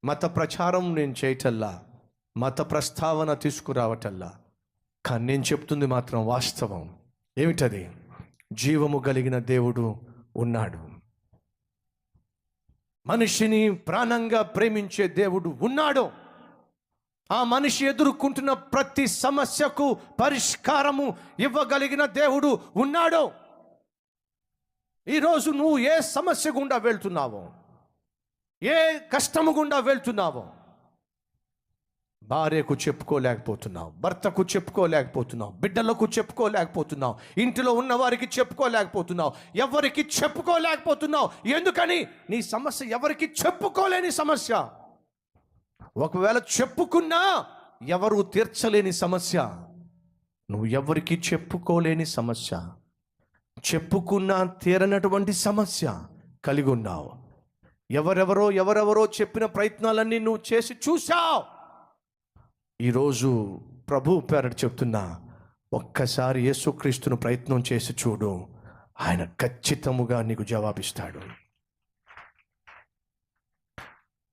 మత ప్రచారం నేను చేయటల్లా, మత ప్రస్తావన తీసుకురావటల్లా. కానీ నేను చెప్తుంది మాత్రం వాస్తవం. ఏమిటది? జీవము కలిగిన దేవుడు ఉన్నాడు. మనిషిని ప్రాణంగా ప్రేమించే దేవుడు ఉన్నాడు. ఆ మనిషి ఎదుర్కొంటున్న ప్రతి సమస్యకు పరిష్కారము ఇవ్వగలిగిన దేవుడు ఉన్నాడు. ఈరోజు నువ్వు ఏ సమస్య గుండా వెళ్తున్నావో, ఏ కష్టము గుండా వెళ్తున్నావో, భార్యకు చెప్పుకోలేకపోతున్నావు, భర్తకు చెప్పుకోలేకపోతున్నావు, బిడ్డలకు చెప్పుకోలేకపోతున్నావు, ఇంటిలో ఉన్న వారికి చెప్పుకోలేకపోతున్నావు, ఎవరికి చెప్పుకోలేకపోతున్నావు. ఎందుకని? నీ సమస్య ఎవరికి చెప్పుకోలేని సమస్య. ఒకవేళ చెప్పుకున్నా ఎవరు తీర్చలేని సమస్య. నువ్వు ఎవరికి చెప్పుకోలేని సమస్య, చెప్పుకున్నా తీరనటువంటి సమస్య కలిగి ఉన్నావు. ఎవరెవరో చెప్పిన ప్రయత్నాలన్నీ నువ్వు చేసి చూశావు. ఈరోజు ప్రభు పేరట చెప్తున్నా, ఒక్కసారి యేసుక్రీస్తును ప్రయత్నం చేసి చూడు. ఆయన ఖచ్చితముగా నీకు జవాబిస్తాడు.